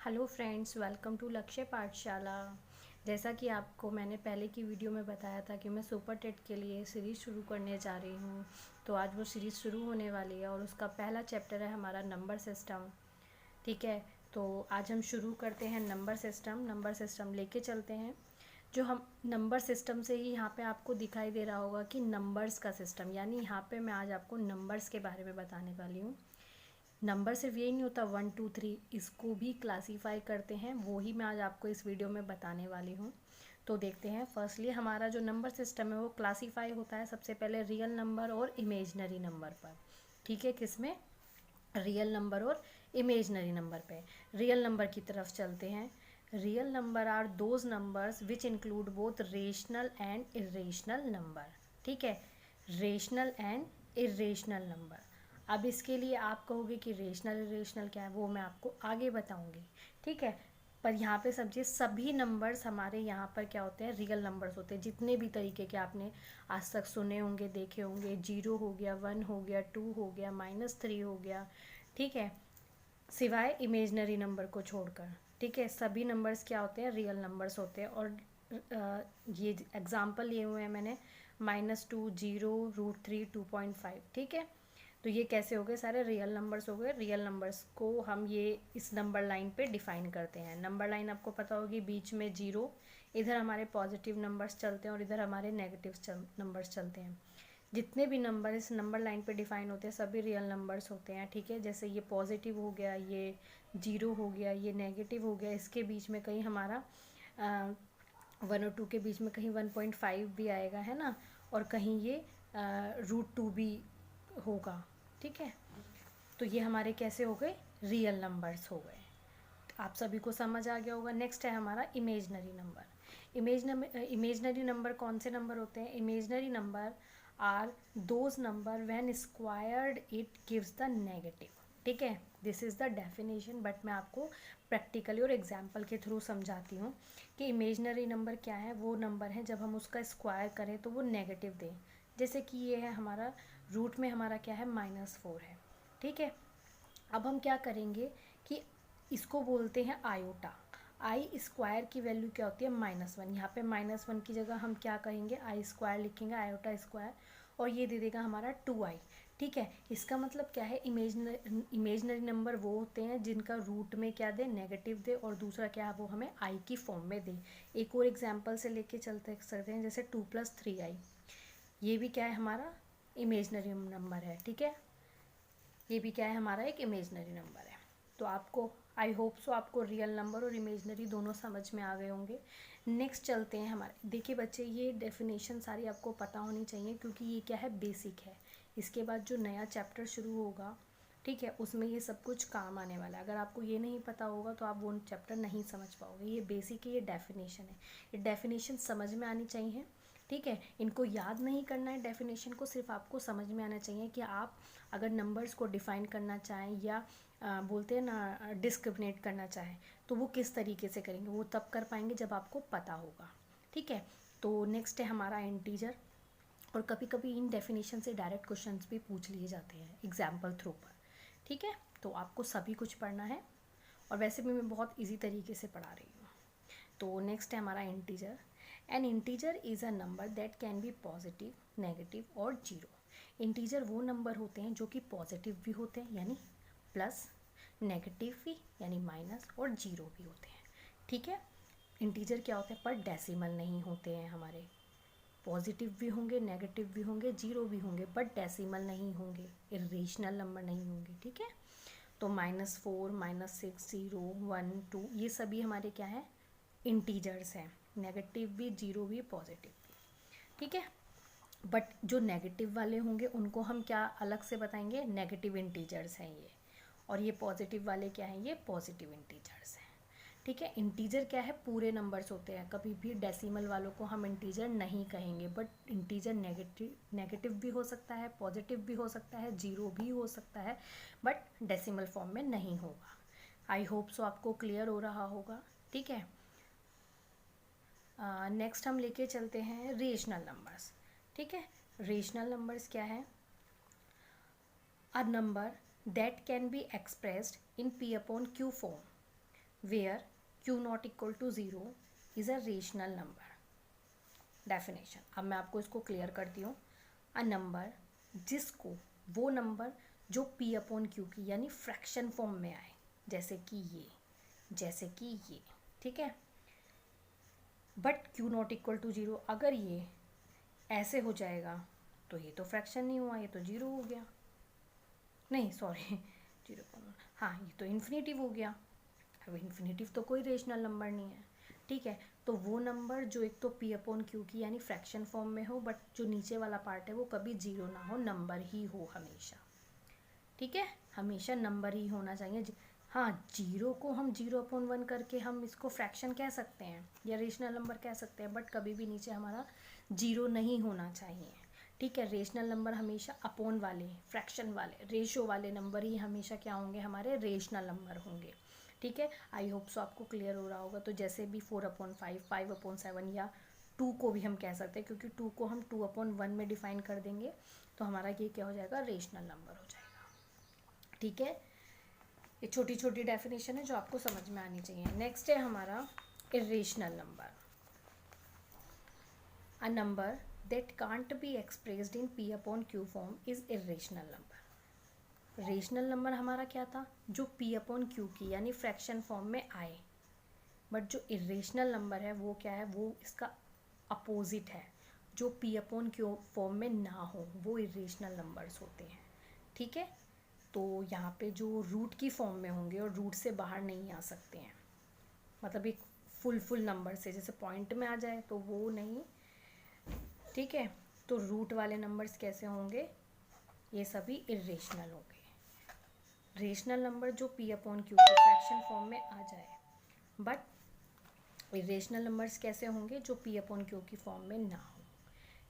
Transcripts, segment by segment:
Hello friends, welcome to लक्ष्य पाठशाला। जैसा कि आपको मैंने पहले की वीडियो में बताया था कि मैं सुपर टेट के लिए सीरीज़ शुरू करने जा रही हूँ। तो आज वो सीरीज़ शुरू होने वाली है और उसका पहला चैप्टर है हमारा नंबर सिस्टम। ठीक है, तो आज हम शुरू करते हैं नंबर सिस्टम लेके चलते हैं। जो हम नंबर सिस्टम से ही यहाँ पे आपको दिखाई दे रहा होगा कि नंबर्स का सिस्टम, यानी यहाँ पे मैं आज आपको नंबर्स के बारे में बताने वाली हूँ। नंबर सिर्फ यही नहीं होता 1 2 3, इसको भी क्लासीफाई करते हैं, वो ही मैं आज आपको इस वीडियो में बताने वाली हूँ। तो देखते हैं। फर्स्टली हमारा जो नंबर सिस्टम है वो क्लासीफाई होता है सबसे पहले रियल नंबर और इमेजनरी नंबर पर। ठीक है, किसमें? रियल नंबर और इमेजनरी नंबर पे। रियल नंबर की तरफ चलते हैं। Real number are those numbers which include both rational and irrational number. ठीक है, रेशनल एंड इरेशनल नंबर। अब इसके लिए आप कहोगे कि रेशनल इरेशनल क्या है, वो मैं आपको आगे बताऊंगी। ठीक है, पर यहाँ पे समझिए सभी नंबर्स हमारे यहाँ पर क्या होते हैं, रियल नंबर्स होते हैं। जितने भी तरीके के आपने आज तक सुने होंगे, देखे होंगे, 0 हो गया, 1 हो गया, 2 हो गया, -3 हो गया। ठीक है, सिवाय इमेजनरी नंबर को छोड़कर। ठीक है, सभी नंबर्स क्या होते हैं, रियल नंबर्स होते हैं। और ये एग्जाम्पल लिए हुए हैं मैंने, -2, 0, √3, 2.5। ठीक है, तो ये कैसे हो गए, सारे रियल नंबर्स हो गए। रियल नंबर्स को हम ये इस नंबर लाइन पे डिफाइन करते हैं। नंबर लाइन आपको पता होगी, बीच में 0, इधर हमारे पॉजिटिव नंबर्स चलते हैं और इधर हमारे नेगेटिव नंबर्स चलते हैं। जितने भी नंबर इस नंबर लाइन पे डिफाइन होते हैं सभी रियल नंबर्स होते हैं। ठीक है, जैसे ये पॉजिटिव हो गया, ये 0 हो गया, ये नेगेटिव हो गया, इसके बीच में कहीं हमारा 1 और 2 के बीच में कहीं 1.5 भी आएगा, है ना, और कहीं ये √2 भी होगा। ठीक है, तो ये हमारे कैसे हो गए, रियल नंबर्स हो गए। आप सभी को समझ आ गया होगा। नेक्स्ट है हमारा इमेजनरी नंबर। इमेजनरी नंबर कौन से नंबर होते हैं? Imaginary number are those number when squared it gives the negative. ठीक है, this is the definition, but मैं आपको प्रैक्टिकली और एग्जाम्पल के थ्रू समझाती हूँ कि इमेजनरी नंबर क्या है। वो नंबर है जब हम उसका स्क्वायर करें तो वो नेगेटिव दें। जैसे कि ये है हमारा, रूट में हमारा क्या है, -4 है। ठीक है, अब हम क्या करेंगे कि इसको बोलते हैं आयोटा। आई स्क्वायर की वैल्यू क्या होती है, -1। यहाँ पे -1 की जगह हम क्या कहेंगे, आई स्क्वायर लिखेंगे, आयोटा स्क्वायर, और ये दे देगा हमारा 2i। ठीक है, इसका मतलब क्या है, इमेजनरी नंबर वो होते हैं जिनका रूट में क्या दे, नेगेटिव दे, और दूसरा क्या है, वो हमें आई की फॉर्म में दे। एक और एग्जाम्पल से लेके चलते सकते हैं, जैसे 2 + 3i, ये भी क्या है, हमारा इमेजनरी नंबर है। ठीक है, ये भी क्या है, हमारा एक इमेजनरी नंबर है। तो आपको, आई होप सो, आपको रियल नंबर और इमेजनरी दोनों समझ में आ गए होंगे। नेक्स्ट चलते हैं हमारे। देखिए बच्चे, ये डेफिनेशन सारी आपको पता होनी चाहिए क्योंकि ये क्या है, बेसिक है। इसके बाद जो नया चैप्टर शुरू होगा, ठीक है, उसमें ये सब कुछ काम आने वाला है। अगर आपको ये नहीं पता होगा तो आप वो चैप्टर नहीं समझ पाओगे। ये बेसिक है, ये डेफिनेशन है, ये डेफिनेशन समझ में आनी चाहिए। ठीक है, इनको याद नहीं करना है, डेफिनेशन को सिर्फ आपको समझ में आना चाहिए कि आप अगर नंबर्स को डिफाइन करना चाहें या बोलते हैं ना, डिस्क्रिमिनेट करना चाहें, तो वो किस तरीके से करेंगे, वो तब कर पाएंगे जब आपको पता होगा। ठीक है, तो नेक्स्ट है हमारा इंटीजर। और कभी कभी इन डेफिनेशन से डायरेक्ट क्वेश्चंस भी पूछ लिए जाते हैं एग्जाम्पल थ्रू पर। ठीक है, तो आपको सभी कुछ पढ़ना है, और वैसे भी मैं बहुत इजी तरीके से पढ़ा रही हूँ। तो नेक्स्ट है हमारा integer. N integer is a number that can B positive, negative और जीरो। इंटीजर वो नंबर होते हैं जो कि पॉजिटिव भी होते हैं, यानी प्लस, नेगेटिव भी यानी माइनस, और जीरो भी होते हैं। ठीक है, इंटीजर क्या होते हैं, पर डेसिमल नहीं होते हैं हमारे। पॉजिटिव भी होंगे, नेगेटिव भी होंगे, जीरो भी होंगे, बट डेसिमल नहीं होंगे, इरेशनल नंबर नहीं होंगे। ठीक है, तो -4, -6, 0, 1, 2, ये सभी हमारे क्या है, इंटीजर्स हैं। नेगेटिव भी, जीरो भी, पॉजिटिव भी। ठीक है, बट जो नेगेटिव वाले होंगे उनको हम क्या अलग से बताएंगे, नेगेटिव इंटीजर्स हैं ये, और ये पॉजिटिव वाले क्या हैं, ये पॉजिटिव इंटीजर्स हैं। ठीक है, इंटीजर क्या है, पूरे नंबर्स होते हैं। कभी भी डेसिमल वालों को हम इंटीजर नहीं कहेंगे, बट इंटीजर नेगेटिव भी हो सकता है, पॉजिटिव भी हो सकता है, जीरो भी हो सकता है, बट डेसिमल फॉर्म में नहीं होगा। आई होप सो आपको क्लियर हो रहा होगा। ठीक है, नेक्स्ट हम लेके चलते हैं रेशनल नंबर्स। ठीक है, रेशनल नंबर्स क्या है, a number that can be expressed in P/Q form where Q not equal to zero is a rational number. Definition, अब मैं आपको इसको क्लियर करती हूँ। अ नंबर जिसको, वो नंबर जो पी अपॉन क्यू की यानी फ्रैक्शन फॉर्म में आए, जैसे कि ये, ठीक है। But Q not equal to zero, अगर ये ऐसे हो जाएगा तो ये तो फ्रैक्शन नहीं हुआ, ये तो ज़ीरो हो गया, नहीं सॉरी 0, हाँ ये तो इन्फिनेटिव हो गया। अब इन्फिनेटिव तो कोई रेशनल नंबर नहीं है, ठीक है। तो वो नंबर जो एक तो पी अपॉन क्यू की यानी फ्रैक्शन फॉर्म में हो, बट जो नीचे वाला पार्ट है वो कभी जीरो ना हो, नंबर ही हो हमेशा, ठीक है, हमेशा नंबर ही होना चाहिए। हाँ, जीरो को हम 0/1 करके हम इसको फ्रैक्शन कह सकते हैं या रेशनल नंबर कह सकते हैं, बट कभी भी नीचे हमारा जीरो नहीं होना चाहिए, ठीक है। रेशनल नंबर हमेशा अपॉन वाले, फ्रैक्शन वाले, रेशो वाले नंबर ही हमेशा क्या होंगे, हमारे रेशनल नंबर होंगे, ठीक है। आई होप सो आपको क्लियर हो रहा होगा। तो जैसे भी 4/5, 5/7 या 2 को भी हम कह सकते हैं, क्योंकि 2 को हम 2/1 में डिफाइन कर देंगे तो हमारा ये क्या हो जाएगा, रेशनल नंबर हो जाएगा, ठीक है। ये छोटी छोटी डेफिनेशन है जो आपको समझ में आनी चाहिए। नेक्स्ट है हमारा irrational number. A number that can't be expressed in P upon Q form is irrational number. Rational number हमारा क्या था, जो पी अपॉन क्यू की यानी फ्रैक्शन फॉर्म में आए, बट जो इरेशनल नंबर है वो क्या है, वो इसका अपोजिट है, जो पी अपॉन क्यू फॉर्म में ना हो, वो इरेशनल नंबर्स होते हैं, ठीक है। तो यहाँ पे जो रूट की फॉर्म में होंगे और रूट से बाहर नहीं आ सकते हैं, मतलब एक फुल नंबर से जैसे पॉइंट में आ जाए तो वो नहीं, ठीक है। तो रूट वाले नंबर्स कैसे होंगे, ये सभी इरेशनल होंगे। रेशनल नंबर जो पी अपॉन क्यू के फ्रैक्शन फॉर्म में आ जाए, बट इरेशनल नंबर्स कैसे होंगे, जो पी अपॉन क्यू की फॉर्म में ना हो,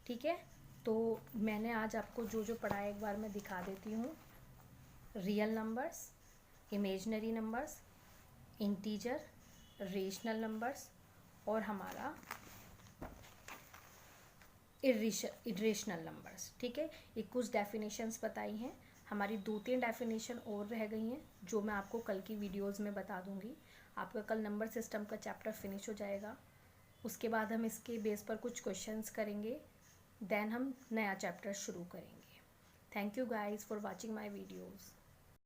ठीक है। तो मैंने आज आपको जो जो पढ़ाया एक बार मैं दिखा देती हूँ। Real numbers, imaginary numbers, integer, rational numbers और हमारा इरेशनल नंबर्स, ठीक है। ये कुछ डेफिनेशंस बताई हैं, हमारी 2-3 डेफिनेशन और रह गई हैं जो मैं आपको कल की वीडियोस में बता दूंगी। आपका कल नंबर सिस्टम का चैप्टर फिनिश हो जाएगा, उसके बाद हम इसके बेस पर कुछ क्वेश्चंस करेंगे, देन हम नया चैप्टर शुरू करेंगे। Thank you guys for watching my videos.